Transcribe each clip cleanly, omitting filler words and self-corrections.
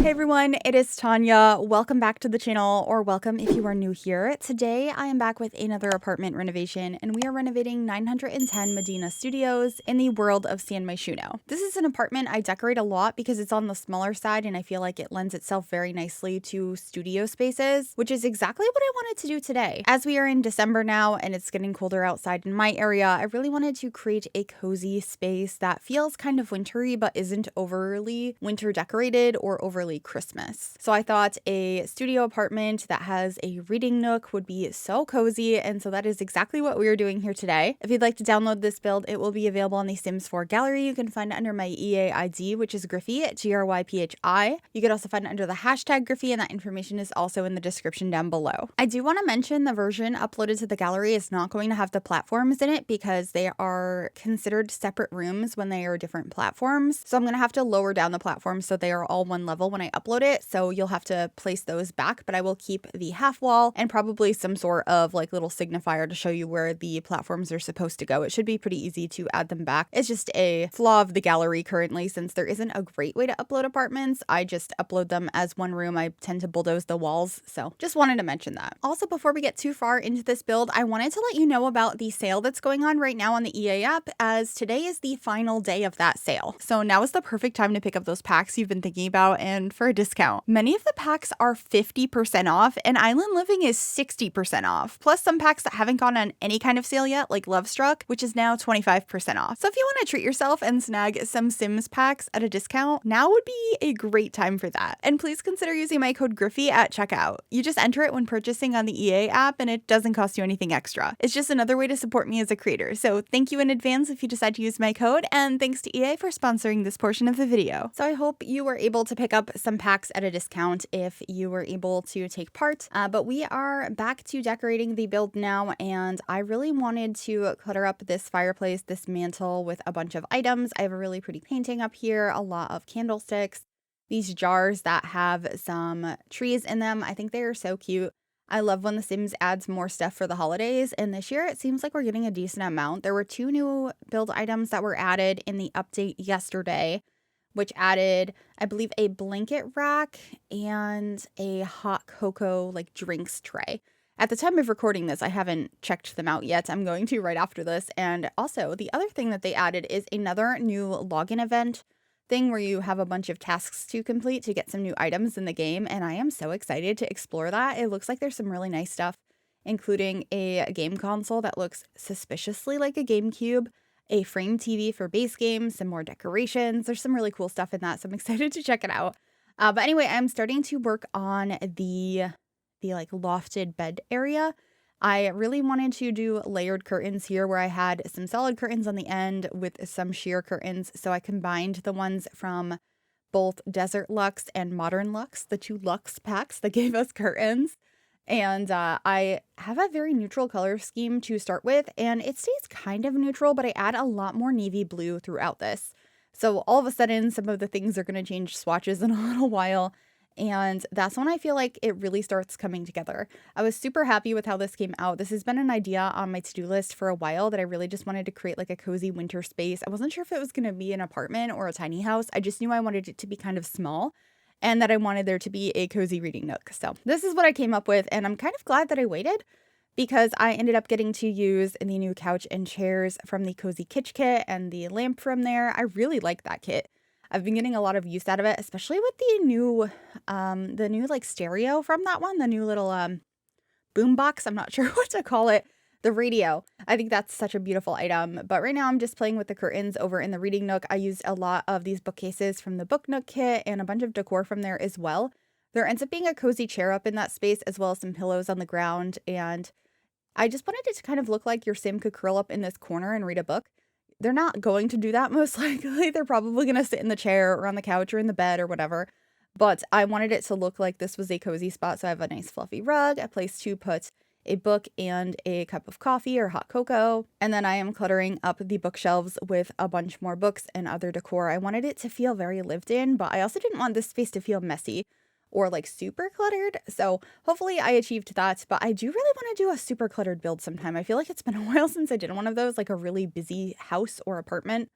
Hey everyone, it is Tanya. Welcome back to the channel, or welcome if you are new here. Today I am back with another apartment renovation, and we are renovating 910 Medina Studios in the world of San Myshuno. This is an apartment I decorate a lot because it's on the smaller side and I feel like it lends itself very nicely to studio spaces, which is exactly what I wanted to do today. As we are in December now and it's getting colder outside in my area, I really wanted to create a cozy space that feels kind of wintry but isn't overly winter decorated or overly Christmas. So I thought a studio apartment that has a reading nook would be so cozy, and so that is exactly what we are doing here today. If you'd like to download this build, it will be available on the Sims 4 gallery. You can find it under my EA ID, which is Gryphi, Gryphi. You could also find it under the hashtag Gryphi, and that information is also in the description down below. I do want to mention the version uploaded to the gallery is not going to have the platforms in it because they are considered separate rooms when they are different platforms. So I'm going to have to lower down the platforms so they are all one level when I upload it, so you'll have to place those back, but I will keep the half wall and probably some sort of like little signifier to show you where the platforms are supposed to go. It should be pretty easy to add them back. It's just a flaw of the gallery currently, since there isn't a great way to upload apartments. I just upload them as one room. I tend to bulldoze the walls, so just wanted to mention that. Also, before we get too far into this build, I wanted to let you know about the sale that's going on right now on the EA app, as today is the final day of that sale. So now is the perfect time to pick up those packs you've been thinking about, and for a discount. Many of the packs are 50% off, and Island Living is 60% off, plus some packs that haven't gone on any kind of sale yet, like Love Struck, which is now 25% off. So if you want to treat yourself and snag some Sims packs at a discount, now would be a great time for that. And please consider using my code Gryphi at checkout. You just enter it when purchasing on the EA app, and it doesn't cost you anything extra. It's just another way to support me as a creator. So thank you in advance if you decide to use my code, and thanks to EA for sponsoring this portion of the video. So I hope you were able to pick up some packs at a discount if you were able to take part. But we are back to decorating the build now, and I really wanted to clutter up this fireplace, this mantle, with a bunch of items. I have a really pretty painting up here, a lot of candlesticks, these jars that have some trees in them. I think they are so cute. I love when The Sims adds more stuff for the holidays, and this year it seems like we're getting a decent amount. There were 2 new build items that were added in the update yesterday, which added, I believe, a blanket rack and a hot cocoa like drinks tray. At the time of recording this, I haven't checked them out yet. I'm going to right after this. And also, the other thing that they added is another new login event thing where you have a bunch of tasks to complete to get some new items in the game, and I am so excited to explore that. It looks like there's some really nice stuff, including a game console that looks suspiciously like a GameCube, a frame TV for base games, some more decorations. There's some really cool stuff in that, so I'm excited to check it out. But anyway, I'm starting to work on the like lofted bed area. I really wanted to do layered curtains here, where I had some solid curtains on the end with some sheer curtains. So I combined the ones from both Desert Luxe and Modern Luxe, the 2 Luxe packs that gave us curtains. And I have a very neutral color scheme to start with, and it stays kind of neutral, but I add a lot more navy blue throughout this. So all of a sudden, some of the things are going to change swatches in a little while, and that's when I feel like it really starts coming together. I was super happy with how this came out. This has been an idea on my to-do list for a while, that I really just wanted to create like a cozy winter space. I wasn't sure if it was going to be an apartment or a tiny house. I just knew I wanted it to be kind of small, and that I wanted there to be a cozy reading nook. So this is what I came up with, and I'm kind of glad that I waited, because I ended up getting to use the new couch and chairs from the Cozy Kitsch kit and the lamp from there. I really like that kit. I've been getting a lot of use out of it, especially with the new like stereo from that one, the new little boom box. I'm not sure what to call it. The radio. I think that's such a beautiful item. But right now I'm just playing with the curtains over in the reading nook. I used a lot of these bookcases from the book nook kit and a bunch of decor from there as well. There ends up being a cozy chair up in that space, as well as some pillows on the ground. And I just wanted it to kind of look like your Sim could curl up in this corner and read a book. They're not going to do that, most likely. They're probably going to sit in the chair or on the couch or in the bed or whatever. But I wanted it to look like this was a cozy spot. So I have a nice fluffy rug, a place to put a book and a cup of coffee or hot cocoa. And then I am cluttering up the bookshelves with a bunch more books and other decor. I wanted it to feel very lived in, but I also didn't want this space to feel messy or like super cluttered. So hopefully I achieved that, but I do really want to do a super cluttered build sometime. I feel like it's been a while since I did one of those, like a really busy house or apartment.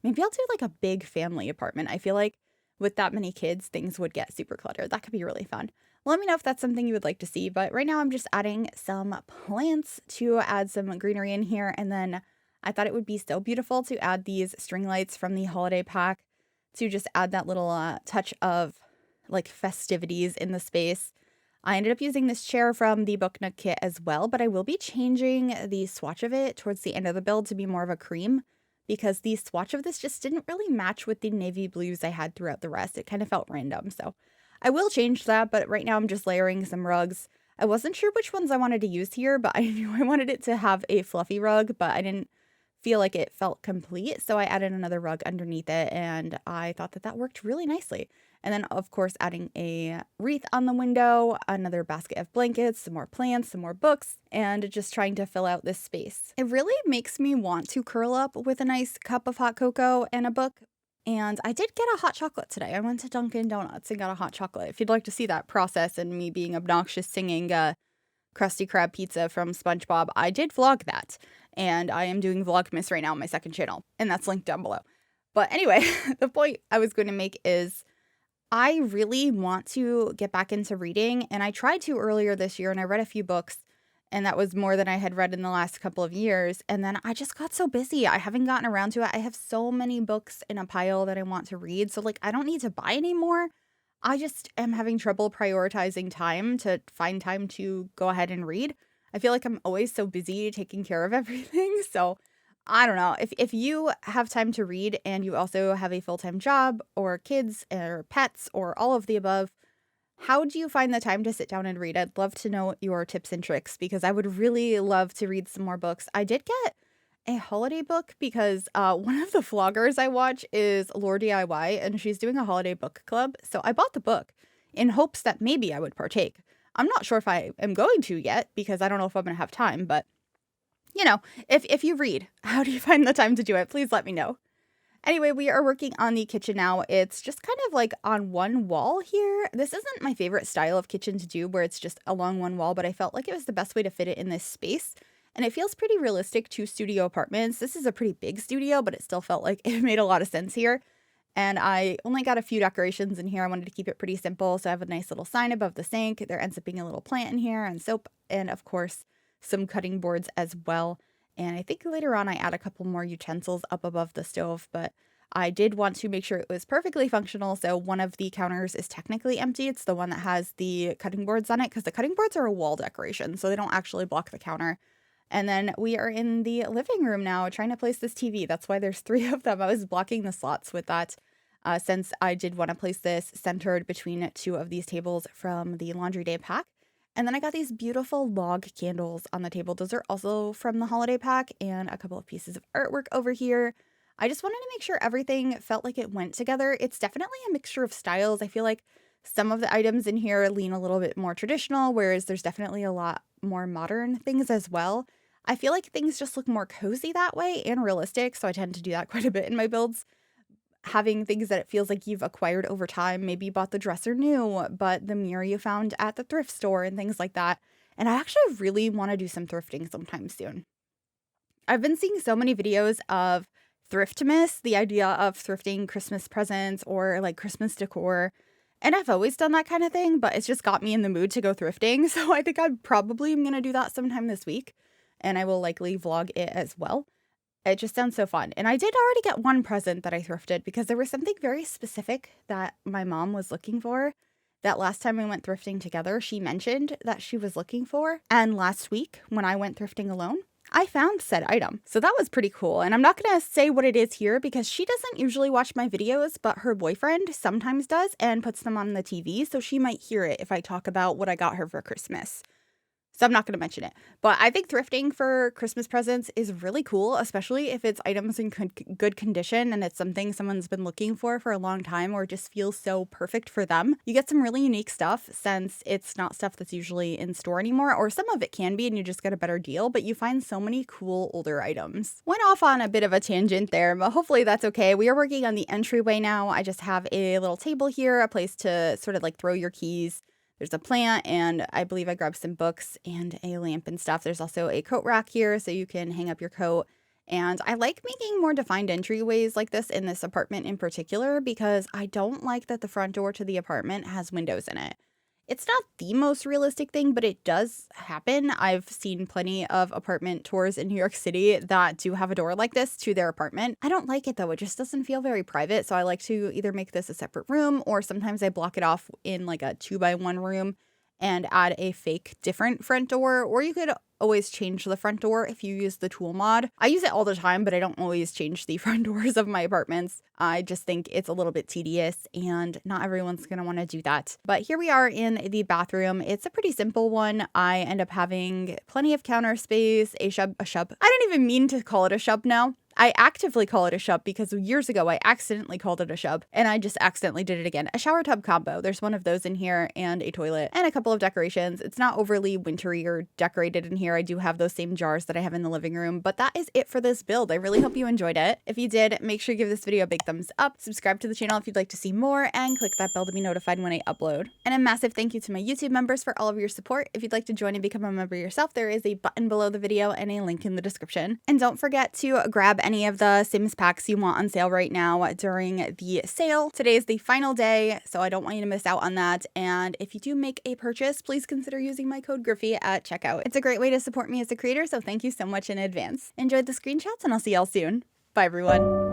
Maybe I'll do like a big family apartment. I feel like with that many kids, things would get super cluttered. That could be really fun. Let me know if that's something you would like to see. But right now I'm just adding some plants to add some greenery in here. And then I thought it would be so beautiful to add these string lights from the holiday pack to just add that little touch of like festivities in the space. I ended up using this chair from the Book Nook kit as well, but I will be changing the swatch of it towards the end of the build to be more of a cream, because the swatch of this just didn't really match with the navy blues I had throughout the rest. It kind of felt random, so I will change that, but right now I'm just layering some rugs. I wasn't sure which ones I wanted to use here, but I knew I wanted it to have a fluffy rug, but I didn't feel like it felt complete, so I added another rug underneath it, and I thought that that worked really nicely. And then, of course, adding a wreath on the window, another basket of blankets, some more plants, some more books, and just trying to fill out this space. It really makes me want to curl up with a nice cup of hot cocoa and a book. And I did get a hot chocolate today. I went to Dunkin' Donuts and got a hot chocolate. If you'd like to see that process and me being obnoxious singing Krusty Krab pizza from SpongeBob, I did vlog that. And I am doing Vlogmas right now on my second channel. And that's linked down below. But anyway, the point I was going to make is I really want to get back into reading, and I tried to earlier this year, and I read a few books, and that was more than I had read in the last couple of years, and then I just got so busy. I haven't gotten around to it. I have so many books in a pile that I want to read, so, like, I don't need to buy any more. I just am having trouble prioritizing time to find time to go ahead and read. I feel like I'm always so busy taking care of everything, so I don't know. If you have time to read and you also have a full-time job or kids or pets or all of the above, how do you find the time to sit down and read? I'd love to know your tips and tricks, because I would really love to read some more books. I did get a holiday book because one of the vloggers I watch is Lore DIY, and she's doing a holiday book club. So I bought the book in hopes that maybe I would partake. I'm not sure if I am going to yet, because I don't know if I'm going to have time, but you know, if you read, how do you find the time to do it? Please let me know. Anyway, we are working on the kitchen now. It's just kind of like on one wall here. This isn't my favorite style of kitchen to do, where it's just along one wall, but I felt like it was the best way to fit it in this space. And it feels pretty realistic to studio apartments. This is a pretty big studio, but it still felt like it made a lot of sense here. And I only got a few decorations in here. I wanted to keep it pretty simple. So I have a nice little sign above the sink. There ends up being a little plant in here and soap. And of course, some cutting boards as well. And I think later on I add a couple more utensils up above the stove, but I did want to make sure it was perfectly functional. So one of the counters is technically empty. It's the one that has the cutting boards on it, because the cutting boards are a wall decoration, so they don't actually block the counter. And then we are in the living room now trying to place this TV. That's why there's 3 of them. I was blocking the slots with that since I did want to place this centered between 2 of these tables from the laundry day pack. And then I got these beautiful log candles on the table. Those are also from the holiday pack, and a couple of pieces of artwork over here. I just wanted to make sure everything felt like it went together. It's definitely a mixture of styles. I feel like some of the items in here lean a little bit more traditional, whereas there's definitely a lot more modern things as well. I feel like things just look more cozy that way and realistic, so I tend to do that quite a bit in my builds. Having things that it feels like you've acquired over time. Maybe you bought the dresser new, but the mirror you found at the thrift store and things like that. And I actually really want to do some thrifting sometime soon. I've been seeing so many videos of Thriftmas, the idea of thrifting Christmas presents or like Christmas decor. And I've always done that kind of thing, but it's just got me in the mood to go thrifting. So I think I probably am going to do that sometime this week. And I will likely vlog it as well. It just sounds so fun. And I did already get one present that I thrifted, because there was something very specific that my mom was looking for that last time we went thrifting together, she mentioned that she was looking for. And last week when I went thrifting alone, I found said item. So that was pretty cool. And I'm not going to say what it is here because she doesn't usually watch my videos, but her boyfriend sometimes does and puts them on the TV. So she might hear it if I talk about what I got her for Christmas. So I'm not going to mention it. But I think thrifting for Christmas presents is really cool, especially if it's items in good condition and it's something someone's been looking for a long time, or just feels so perfect for them. You get some really unique stuff since it's not stuff that's usually in store anymore, or some of it can be and you just get a better deal, but you find so many cool older items. Went off on a bit of a tangent there, but hopefully that's okay. We are working on the entryway now. I just have a little table here, a place to sort of like throw your keys. There's a plant, and I believe I grabbed some books and a lamp and stuff. There's also a coat rack here so you can hang up your coat. And I like making more defined entryways like this in this apartment in particular because I don't like that the front door to the apartment has windows in it. It's not the most realistic thing, but it does happen. I've seen plenty of apartment tours in New York City that do have a door like this to their apartment. I don't like it though. It just doesn't feel very private. So I like to either make this a separate room, or sometimes I block it off in like a 2x1 room and add a fake different front door, or you could always change the front door if you use the tool mod. I use it all the time, but I don't always change the front doors of my apartments. I just think it's a little bit tedious and not everyone's gonna wanna do that. But here we are in the bathroom. It's a pretty simple one. I end up having plenty of counter space, a shub. I don't even mean to call it a shub now. I actively call it a shub because years ago I accidentally called it a shub and I just accidentally did it again. A shower tub combo. There's one of those in here and a toilet and a couple of decorations. It's not overly wintry or decorated in here. I do have those same jars that I have in the living room, but that is it for this build. I really hope you enjoyed it. If you did, make sure you give this video a big thumbs up, subscribe to the channel if you'd like to see more, and click that bell to be notified when I upload. And a massive thank you to my YouTube members for all of your support. If you'd like to join and become a member yourself, there is a button below the video and a link in the description. And don't forget to grab any of the Sims packs you want on sale right now during the sale. Today is the final day, so I don't want you to miss out on that. And if you do make a purchase, please consider using my code Gryphi at checkout. It's a great way to support me as a creator, so thank you so much in advance. Enjoyed the screenshots, and I'll see y'all soon. Bye, everyone.